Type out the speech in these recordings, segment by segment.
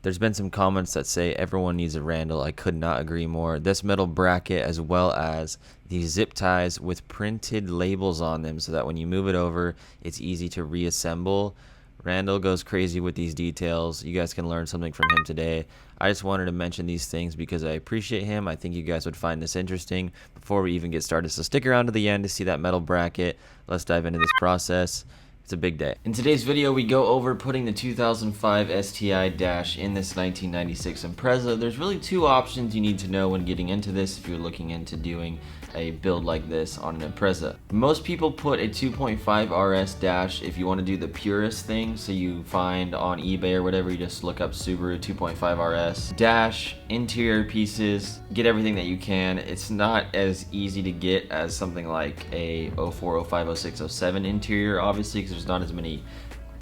There's been some comments that say everyone needs a Randall. I could not agree more. This metal bracket, as well as these zip ties with printed labels on them so that when you move it over, it's easy to reassemble. Randall goes crazy with these details. You guys can learn something from him today. I just wanted to mention these things because I appreciate him. I think you guys would find this interesting before we even get started. So stick around to the end to see that metal bracket. Let's dive into this process. It's a big day. In today's video, we go over putting the 2005 STi dash in this 1996 Impreza. There's really two options you need to know when getting into this if you're looking into doing a build like this on an Impreza. Most people put a 2.5 RS dash if you want to do the purest thing. So you find on eBay or whatever, you just look up Subaru 2.5 RS dash, interior pieces, get everything that you can. It's not as easy to get as something like a 04, 05, 06, 07 interior, obviously, because there's not as many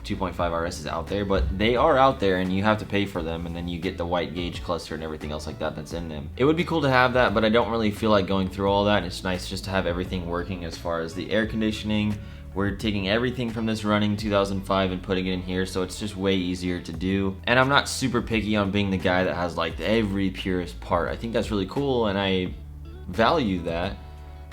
2.5 RSs out there, but they are out there and you have to pay for them, and then you get the white gauge cluster and everything else like that that's in them. It would be cool to have that, but I don't really feel like going through all that. It's nice just to have everything working. As far as the air conditioning, we're taking everything from this running 2005 and putting it in here, so it's just way easier to do. And I'm not super picky on being the guy that has like every purest part. I think that's really cool and I value that,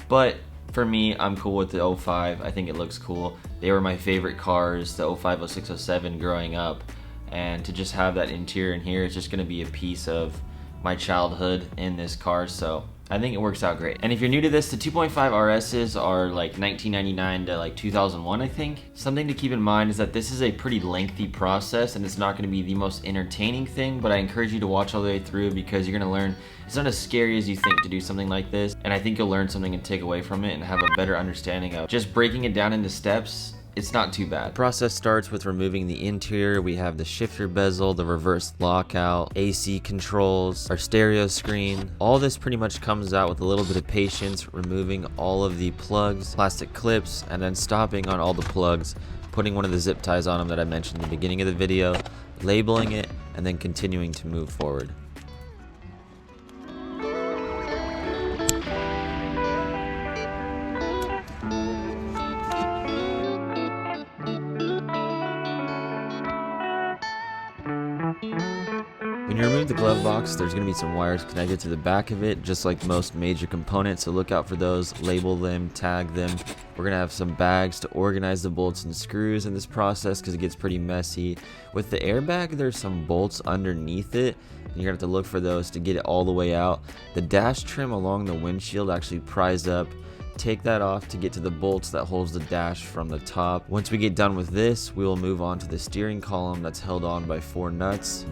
but for me, I'm cool with the 05. I think it looks cool. They were my favorite cars, the 05, 06, 07 growing up. And to just have that interior in here is just gonna be a piece of my childhood in this car. So I think it works out great. And if you're new to this, the 2.5 RSs are like 1999 to like 2001, I think. Something to keep in mind is that this is a pretty lengthy process and it's not gonna be the most entertaining thing, but I encourage you to watch all the way through because you're gonna learn it's not as scary as you think to do something like this. And I think you'll learn something and take away from it and have a better understanding of just breaking it down into steps. It's not too bad. The process starts with removing the interior. We have the shifter bezel, the reverse lockout, AC controls, our stereo screen. All this pretty much comes out with a little bit of patience, removing all of the plugs, plastic clips, and then stopping on all the plugs, putting one of the zip ties on them that I mentioned in the beginning of the video, labeling it, and then continuing to move forward. When you remove the glove box, there's going to be some wires connected to the back of it, just like most major components, so look out for those, label them, tag them. We're going to have some bags to organize the bolts and screws in this process because it gets pretty messy. With the airbag, there's some bolts underneath it, and you're going to have to look for those to get it all the way out. The dash trim along the windshield actually pries up. Take that off to get to the bolts that holds the dash from the top. Once we get done with this, we will move on to the steering column that's held on by 4 nuts.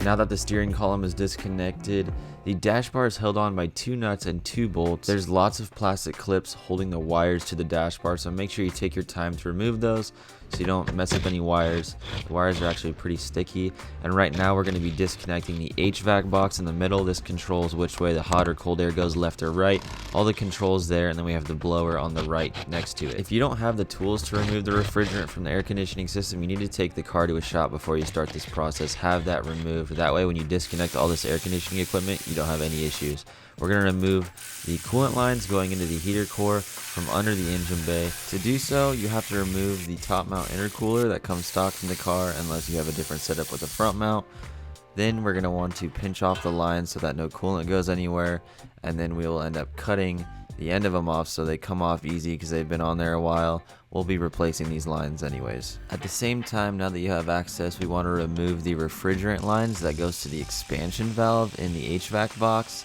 Now that the steering column is disconnected, the dash bar is held on by 2 nuts and 2 bolts. There's lots of plastic clips holding the wires to the dash bar, so make sure you take your time to remove those so you don't mess up any wires. The wires are actually pretty sticky. And right now we're going to be disconnecting the HVAC box in the middle. This controls which way the hot or cold air goes, left or right. All the controls there, and then we have the blower on the right next to it. If you don't have the tools to remove the refrigerant from the air conditioning system, you need to take the car to a shop before you start this process. Have that removed. That way when you disconnect all this air conditioning equipment, you don't have any issues. We're going to remove the coolant lines going into the heater core from under the engine bay. To do so, you have to remove the top mount intercooler that comes stock from the car unless you have a different setup with a front mount. Then we're going to want to pinch off the lines so that no coolant goes anywhere, and then we will end up cutting the end of them off so they come off easy because they've been on there a while. We'll be replacing these lines anyways. At the same time, now that you have access, we want to remove the refrigerant lines that goes to the expansion valve in the HVAC box.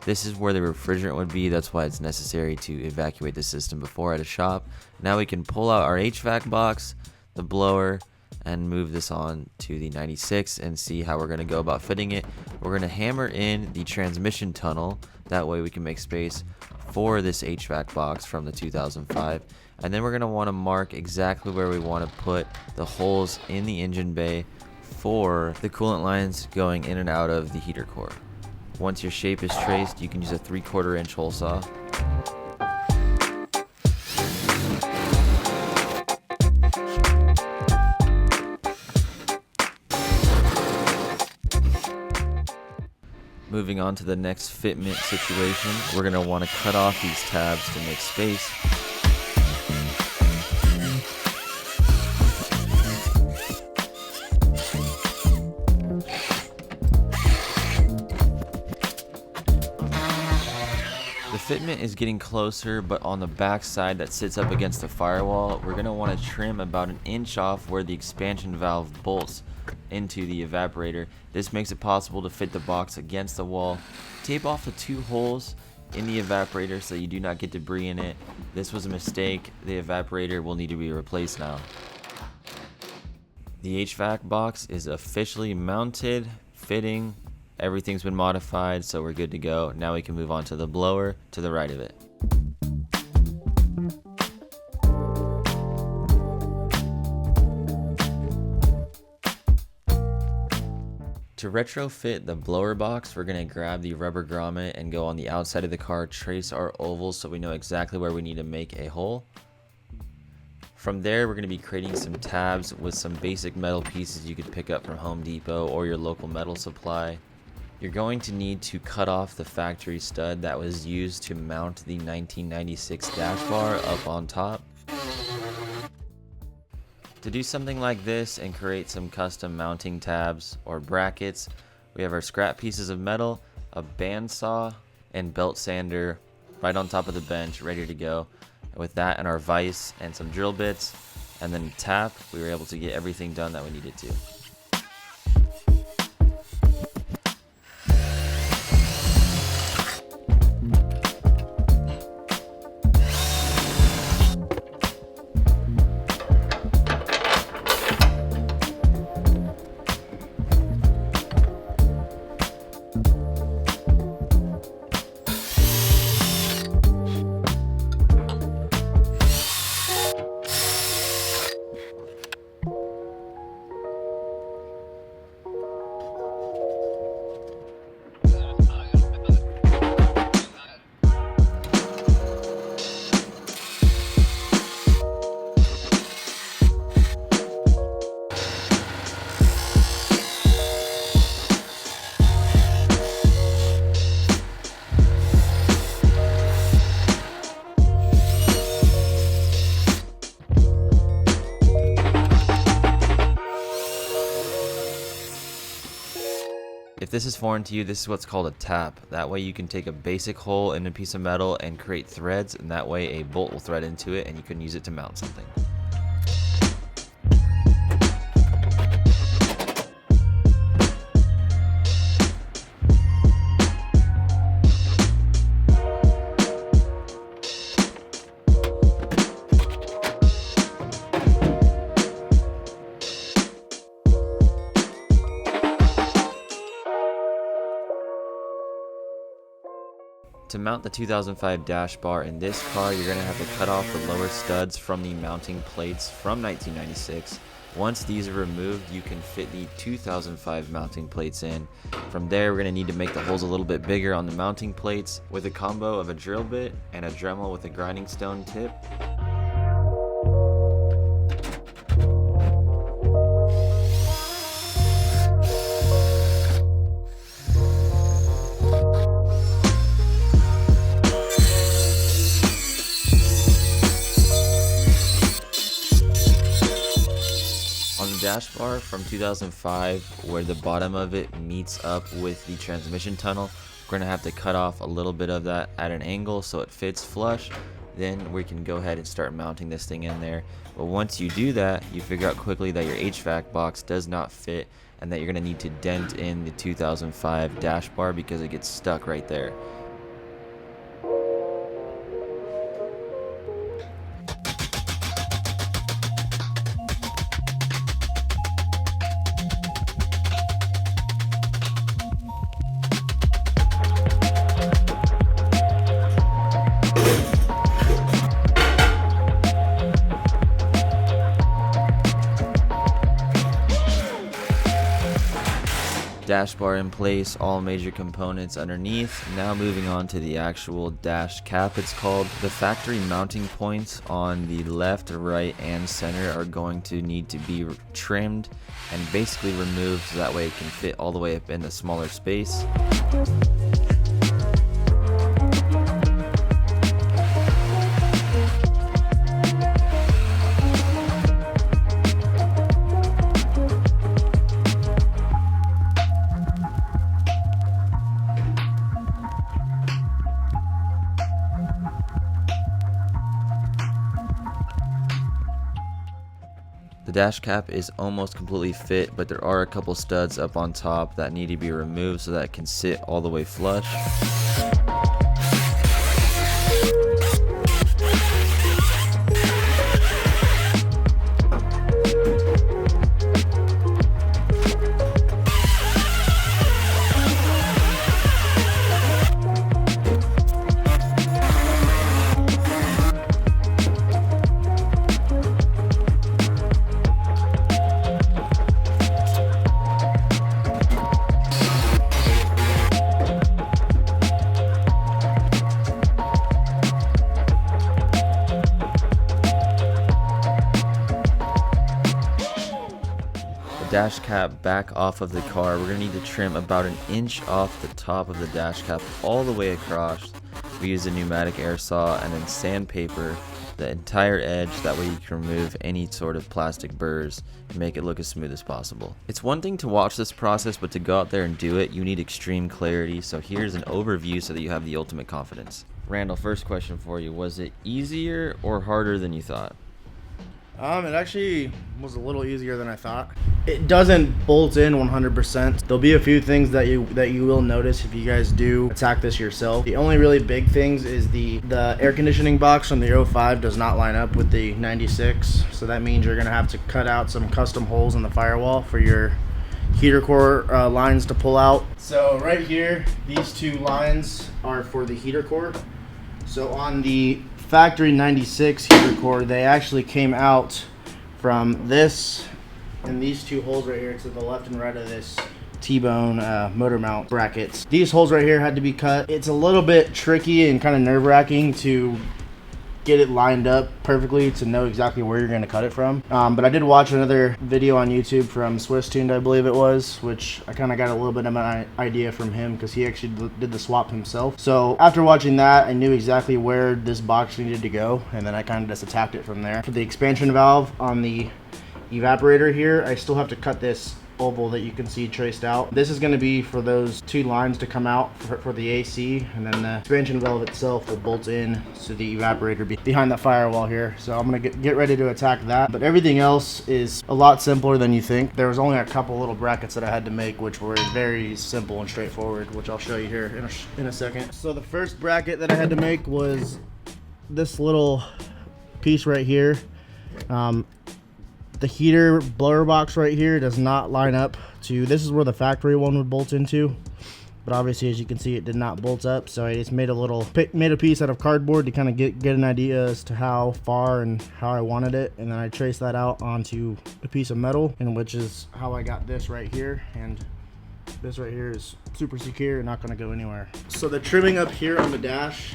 This is where the refrigerant would be. That's why it's necessary to evacuate the system before at a shop. Now we can pull out our HVAC box, the blower, and move this on to the 96 and see how we're going to go about fitting it. We're going to hammer in the transmission tunnel. That way we can make space for this HVAC box from the 2005. And then we're going to want to mark exactly where we want to put the holes in the engine bay for the coolant lines going in and out of the heater core. Once your shape is traced, you can use a 3/4 inch hole saw. Moving on to the next fitment situation, we're going to want to cut off these tabs to make space. The fitment is getting closer, but on the back side that sits up against the firewall, we're going to want to trim about 1 inch off where the expansion valve bolts into the evaporator. This makes it possible to fit the box against the wall. Tape off the 2 holes in the evaporator so you do not get debris in it. This was a mistake. The evaporator will need to be replaced now. The Hvac box is officially mounted, fitting. Everything's been modified, so we're good to go. Now we can move on to the blower to the right of it. To retrofit the blower box, we're going to grab the rubber grommet and go on the outside of the car, trace our ovals so we know exactly where we need to make a hole. From there, we're going to be creating some tabs with some basic metal pieces you could pick up from Home Depot or your local metal supply. You're going to need to cut off the factory stud that was used to mount the 1996 dash bar up on top. To do something like this and create some custom mounting tabs or brackets, we have our scrap pieces of metal, a bandsaw, and belt sander right on top of the bench ready to go. And with that and our vise and some drill bits and then tap, we were able to get everything done that we needed to. If this is foreign to you, this is what's called a tap. That way you can take a basic hole in a piece of metal and create threads, and that way a bolt will thread into it and you can use it to mount something. To mount the 2005 dash bar in this car, you're going to have to cut off the lower studs from the mounting plates from 1996. Once these are removed, you can fit the 2005 mounting plates in. From there, we're going to need to make the holes a little bit bigger on the mounting plates with a combo of a drill bit and a Dremel with a grinding stone tip. Dash bar from 2005, where the bottom of it meets up with the transmission tunnel, we're going to have to cut off a little bit of that at an angle so it fits flush. Then we can go ahead and start mounting this thing in there. But once you do that, you figure out quickly that your HVAC box does not fit and that you're going to need to dent in the 2005 dash bar because it gets stuck right there. dash bar in place, all major components underneath. Now moving on to the actual dash cap, it's called. The factory mounting points on the left, right, and center are going to need to be trimmed and basically removed so that way it can fit all the way up in the smaller space. The dash cap is almost completely fit, but there are a couple studs up on top that need to be removed so that it can sit all the way flush. Dash cap back off of the car. We're gonna need to trim about an inch off the top of the dash cap all the way across. We use a pneumatic air saw and then sandpaper the entire edge, that way you can remove any sort of plastic burrs and make it look as smooth as possible. It's one thing to watch this process, but to go out there and do it, you need extreme clarity. So here's an overview so that you have the ultimate confidence. Randall, first question for you, was it easier or harder than you thought? It actually was a little easier than I thought. It doesn't bolt in 100%. There'll be a few things that you will notice if you guys do attack this yourself. The only really big things is the air conditioning box from the 05 does not line up with the 96. So that means you're gonna have to cut out some custom holes in the firewall for your heater core lines to pull out. So right here, these two lines are for the heater core. So on the factory 96 heater core, they actually came out from this and these two holes right here to the left and right of this T-bone motor mount brackets. These holes right here had to be cut. It's a little bit tricky and kind of nerve-wracking to get it lined up perfectly to know exactly where you're going to cut it from. But I did watch another video on YouTube from Swiss Tuned, I believe it was, which I kind of got a little bit of an idea from him because he actually did the swap himself. So after watching that, I knew exactly where this box needed to go, and then I kind of just attacked it from there. For the expansion valve on the evaporator here, I still have to cut this oval that you can see traced out. This is going to be for those two lines to come out for the AC, and then the expansion valve itself will bolt in to the evaporator behind the firewall here. So I'm going to get ready to attack that, but everything else is a lot simpler than you think. There was only a couple little brackets that I had to make, which were very simple and straightforward, which I'll show you here in a second. So the first bracket that I had to make was this little piece right here. The heater blower box right here does not line up to, this is where the factory one would bolt into, but obviously as you can see it did not bolt up, so I just made a piece out of cardboard to kind of get an idea as to how far and how I wanted it, and then I traced that out onto a piece of metal, and which is how I got this right here. And this right here is super secure and not going to go anywhere. So the trimming up here on the dash,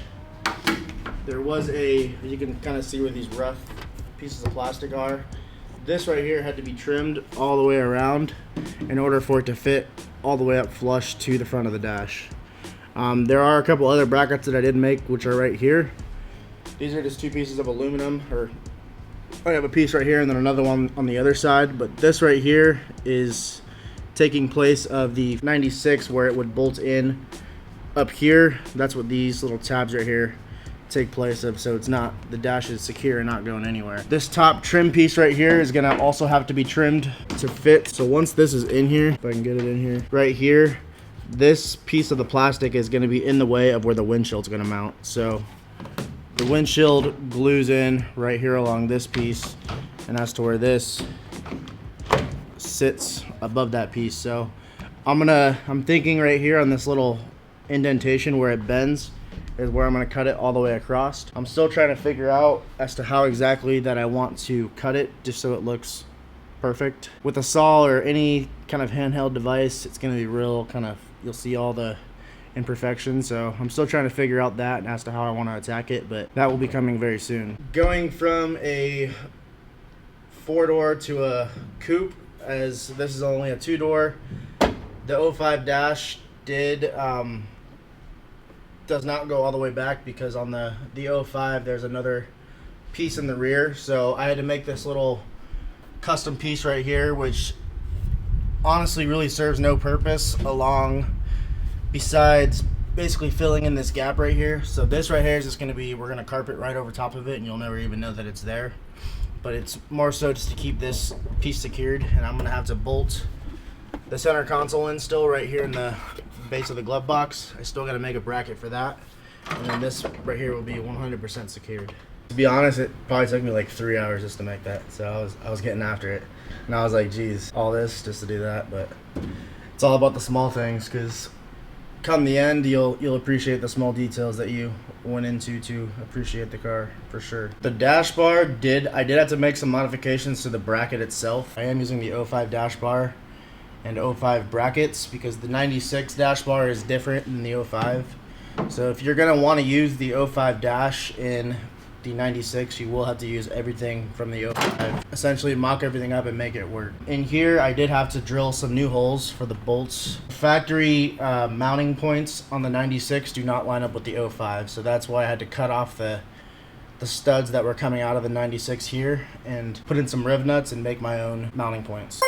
there was you can kind of see where these rough pieces of plastic are. This right here had to be trimmed all the way around in order for it to fit all the way up flush to the front of the dash. There are a couple other brackets that I did make, which are right here. These are just two pieces of aluminum, or I have a piece right here and then another one on the other side, but this right here is taking place of the 96 where it would bolt in up here. That's what these little tabs right here take place of, so it's not, the dash is secure and not going anywhere. This top trim piece right here is gonna also have to be trimmed to fit. So once this is in here, if I can get it in here, right here, this piece of the plastic is gonna be in the way of where the windshield's gonna mount. So the windshield glues in right here along this piece, and that's to where this sits above that piece. So I'm thinking right here on this little indentation where it bends is where I'm going to cut it all the way across. I'm still trying to figure out as to how exactly that I want to cut it, just so it looks perfect. With a saw or any kind of handheld device, it's going to be real kind of, you'll see all the imperfections. So I'm still trying to figure out that and as to how I want to attack it, but that will be coming very soon. Going from a 4-door to a coupe, as this is only a 2-door. The 05 dash does not go all the way back because on the 05 there's another piece in the rear, so I had to make this little custom piece right here, which honestly really serves no purpose along besides basically filling in this gap right here. So this right here is just going to be, we're going to carpet right over top of it and you'll never even know that it's there, but it's more so just to keep this piece secured. And I'm going to have to bolt the center console in still right here in the base of the glove box. I still got to make a bracket for that, and then this right here will be 100% secured. To be honest, it probably took me like 3 hours just to make that, so I was getting after it, and I was like, geez, all this just to do that. But it's all about the small things, because come the end, you'll appreciate the small details that you went into to appreciate the car for sure. The dash bar, I did have to make some modifications to the bracket itself. I am using the 05 dash bar and 05 brackets because the 96 dash bar is different than the 05. So if you're gonna want to use the 05 dash in the 96, you will have to use everything from the 05. Essentially mock everything up and make it work. In here I did have to drill some new holes for the bolts. Factory mounting points on the 96 do not line up with the 05, so that's why I had to cut off the studs that were coming out of the 96 here and put in some riv nuts and make my own mounting points.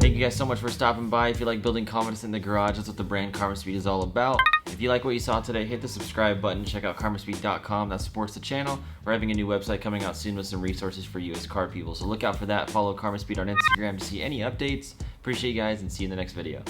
Thank you guys so much for stopping by. If you like building confidence in the garage, that's what the brand KarmaSpeed is all about. If you like what you saw today, hit the subscribe button. Check out karmaspeed.com. That supports the channel. We're having a new website coming out soon with some resources for you as car people. So look out for that. Follow KarmaSpeed on Instagram to see any updates. Appreciate you guys and see you in the next video.